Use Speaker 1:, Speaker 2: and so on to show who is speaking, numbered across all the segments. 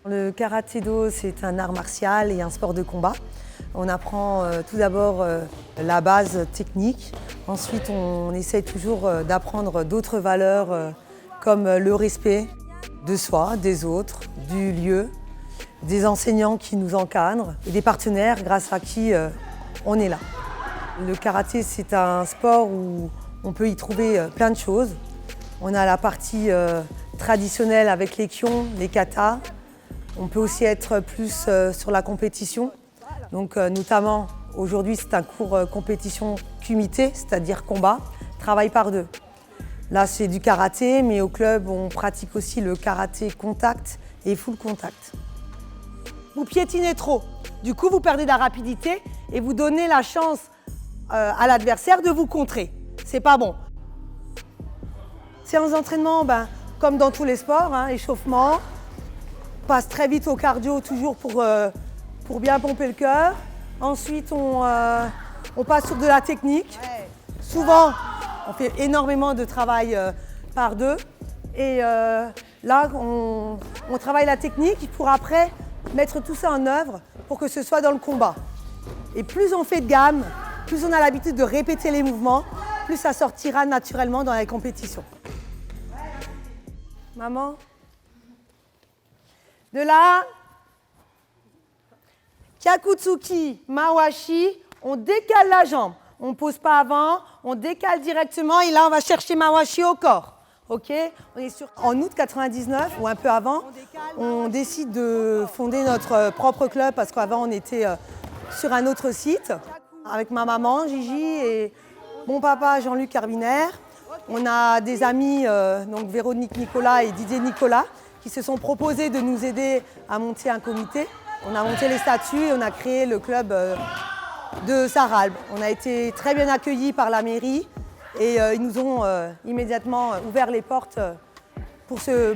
Speaker 1: Le karaté-do, c'est un art martial et un sport de combat. On apprend tout d'abord la base technique. Ensuite, on essaye toujours d'apprendre d'autres valeurs comme le respect de soi, des autres, du lieu, des enseignants qui nous encadrent et des partenaires grâce à qui on est là. Le karaté, c'est un sport où on peut y trouver plein de choses. On a la partie traditionnelle avec les kions, les katas. On peut aussi être plus sur la compétition. Donc, notamment, aujourd'hui, c'est un cours compétition kumité, c'est-à-dire combat, travail par deux. Là, c'est du karaté, mais au club, on pratique aussi le karaté contact et full contact. Vous piétinez trop. Du coup, vous perdez de la rapidité et vous donnez la chance à l'adversaire de vous contrer. C'est pas bon. Séance d'entraînement, comme dans tous les sports, échauffement. On passe très vite au cardio, toujours pour bien pomper le cœur. Ensuite, on passe sur de la technique. Souvent, on fait énormément de travail par deux. Et là, on travaille la technique pour après mettre tout ça en œuvre pour que ce soit dans le combat. Et plus on fait de gamme, plus on a l'habitude de répéter les mouvements, plus ça sortira naturellement dans les compétitions. Maman? De là, Kyakutsuki, Mawashi, on décale la jambe. On ne pose pas avant, on décale directement et là, on va chercher Mawashi au corps. Ok? En août 99 ou un peu avant, on décide de fonder notre propre club parce qu'avant, on était sur un autre site avec ma maman, Gigi, et mon papa, Jean-Luc Carbinaire. On a des amis, donc Véronique Nicolas et Didier Nicolas, qui se sont proposés de nous aider à monter un comité. On a monté les statuts et on a créé le club de Sarralbe. On a été très bien accueillis par la mairie et ils nous ont immédiatement ouvert les portes pour ce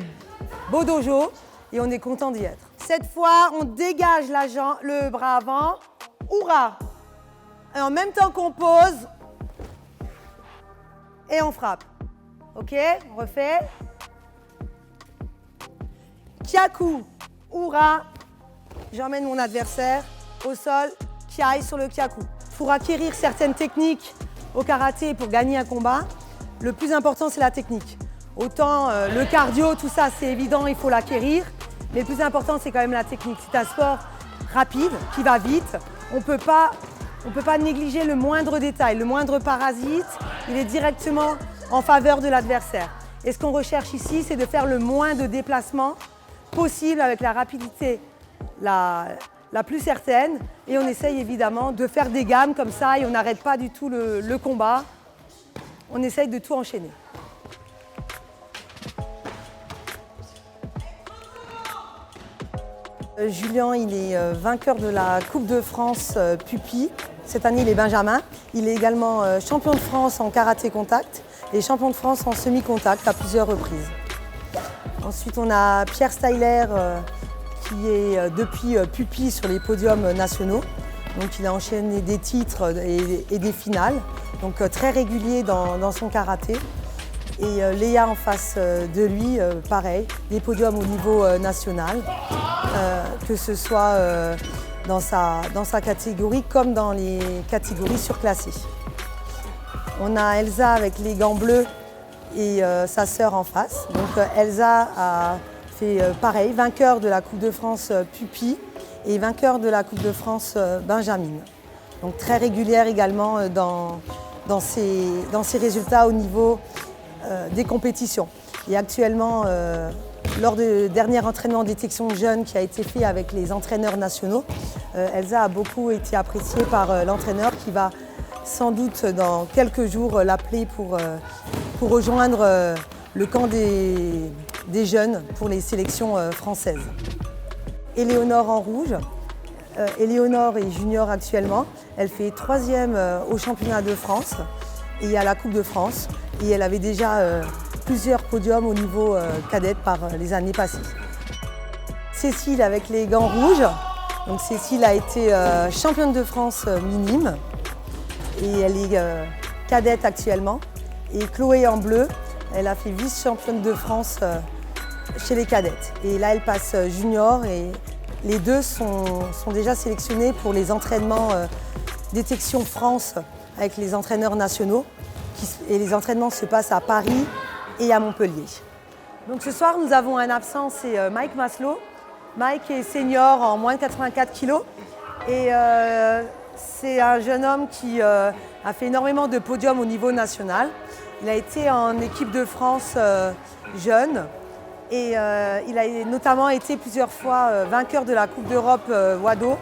Speaker 1: beau dojo et on est content d'y être. Cette fois, on dégage le bras avant, Oura. Et en même temps qu'on pose et on frappe. Ok, on refait. Kyaku, Oura, j'emmène mon adversaire au sol, Kyai sur le Kyaku. Pour acquérir certaines techniques au karaté pour gagner un combat, le plus important c'est la technique. Autant le cardio, tout ça c'est évident, il faut l'acquérir, mais le plus important c'est quand même la technique. C'est un sport rapide, qui va vite, on ne peut pas négliger le moindre détail, le moindre parasite, il est directement en faveur de l'adversaire. Et ce qu'on recherche ici, c'est de faire le moins de déplacements possible avec la rapidité la plus certaine. Et on essaye évidemment de faire des gammes comme ça et on n'arrête pas du tout le combat. On essaye de tout enchaîner. Julien, il est vainqueur de la Coupe de France Pupi. Cette année, il est benjamin. Il est également champion de France en karaté contact et champion de France en semi-contact à plusieurs reprises. Ensuite, on a Pierre Styler qui est depuis Pupi sur les podiums nationaux. Donc, il a enchaîné des titres et des finales, donc très régulier dans son karaté. Et Léa en face de lui, pareil, des podiums au niveau national, que ce soit dans sa catégorie comme dans les catégories surclassées. On a Elsa avec les gants bleus et sa sœur en face. Donc Elsa a fait pareil, vainqueur de la Coupe de France Pupi et vainqueur de la Coupe de France Benjamin. Donc très régulière également dans ses résultats au niveau des compétitions. Et actuellement, lors du dernier entraînement détection jeune qui a été fait avec les entraîneurs nationaux, Elsa a beaucoup été appréciée par l'entraîneur qui va sans doute dans quelques jours l'appeler pour rejoindre le camp des jeunes pour les sélections françaises. Éléonore en rouge. Éléonore est junior actuellement. Elle fait 3e au championnat de France et à la Coupe de France. Et elle avait déjà plusieurs podiums au niveau cadette par les années passées. Cécile avec les gants rouges. Donc Cécile a été championne de France minime et elle est cadette actuellement. Et Chloé en bleu, elle a fait vice-championne de France chez les cadettes. Et là, elle passe junior et les deux sont déjà sélectionnés pour les entraînements Détection France avec les entraîneurs nationaux. Et les entraînements se passent à Paris et à Montpellier. Donc ce soir, nous avons un absent, c'est Mike Maslow. Mike est senior en moins de 84 kg. Et c'est un jeune homme qui a fait énormément de podiums au niveau national. Il a été en équipe de France jeune et il a notamment été plusieurs fois vainqueur de la Coupe d'Europe Wado.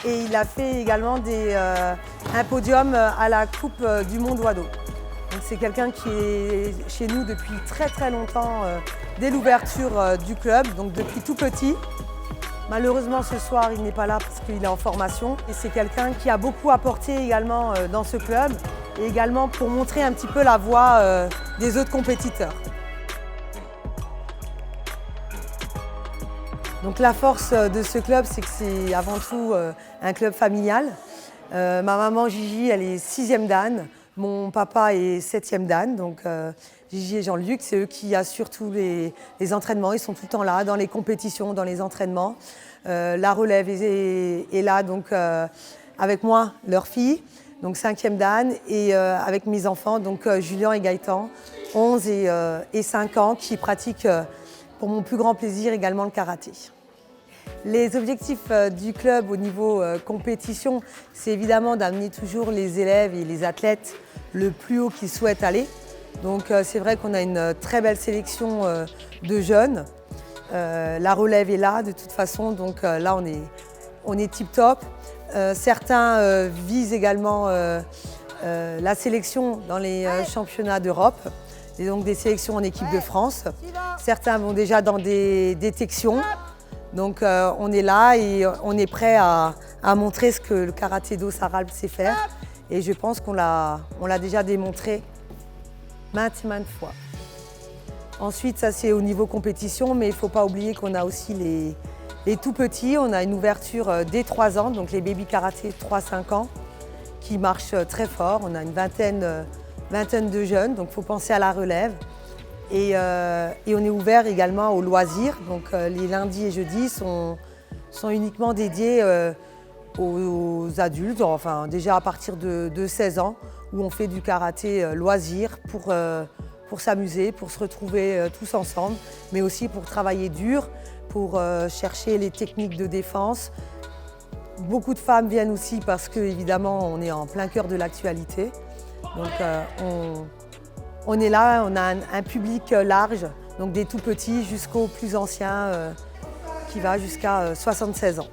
Speaker 1: Et il a fait également un podium à la Coupe du Monde Wado. C'est quelqu'un qui est chez nous depuis très très longtemps, dès l'ouverture du club, donc depuis tout petit. Malheureusement, ce soir, il n'est pas là parce qu'il est en formation. Et c'est quelqu'un qui a beaucoup apporté également dans ce club et également pour montrer un petit peu la voie des autres compétiteurs. Donc la force de ce club, c'est que c'est avant tout un club familial. Ma maman Gigi, elle est 6e dan. Mon papa est 7e dan. Donc Gigi et Jean-Luc, c'est eux qui assurent tous les entraînements. Ils sont tout le temps là, dans les compétitions, dans les entraînements. La relève est là donc, avec moi, leur fille, donc 5e dan, et avec mes enfants, donc Julien et Gaëtan, 11 et 5 ans, qui pratiquent pour mon plus grand plaisir également le karaté. Les objectifs du club au niveau compétition, c'est évidemment d'amener toujours les élèves et les athlètes le plus haut qu'ils souhaitent aller. Donc c'est vrai qu'on a une très belle sélection de jeunes. La relève est là de toute façon, donc là on est tip top. Certains visent également la sélection dans les championnats d'Europe, et donc des sélections en équipe de France. Certains vont déjà dans des détections. Donc on est là et on est prêt à montrer ce que le karaté do Saralbe sait faire. Et je pense qu'on l'a déjà démontré maintes fois. Ensuite, ça c'est au niveau compétition, mais il ne faut pas oublier qu'on a aussi les tout petits. On a une ouverture dès 3 ans, donc les baby karaté 3-5 ans, qui marchent très fort. On a une vingtaine de jeunes, donc il faut penser à la relève. Et on est ouvert également aux loisirs, donc les lundis et jeudis sont uniquement dédiés aux adultes, enfin déjà à partir de 16 ans, où on fait du karaté loisir pour s'amuser, pour se retrouver tous ensemble, mais aussi pour travailler dur, pour chercher les techniques de défense. Beaucoup de femmes viennent aussi parce qu'évidemment on est en plein cœur de l'actualité. Donc on est là, on a un public large, donc des tout petits jusqu'aux plus anciens qui va jusqu'à 76 ans.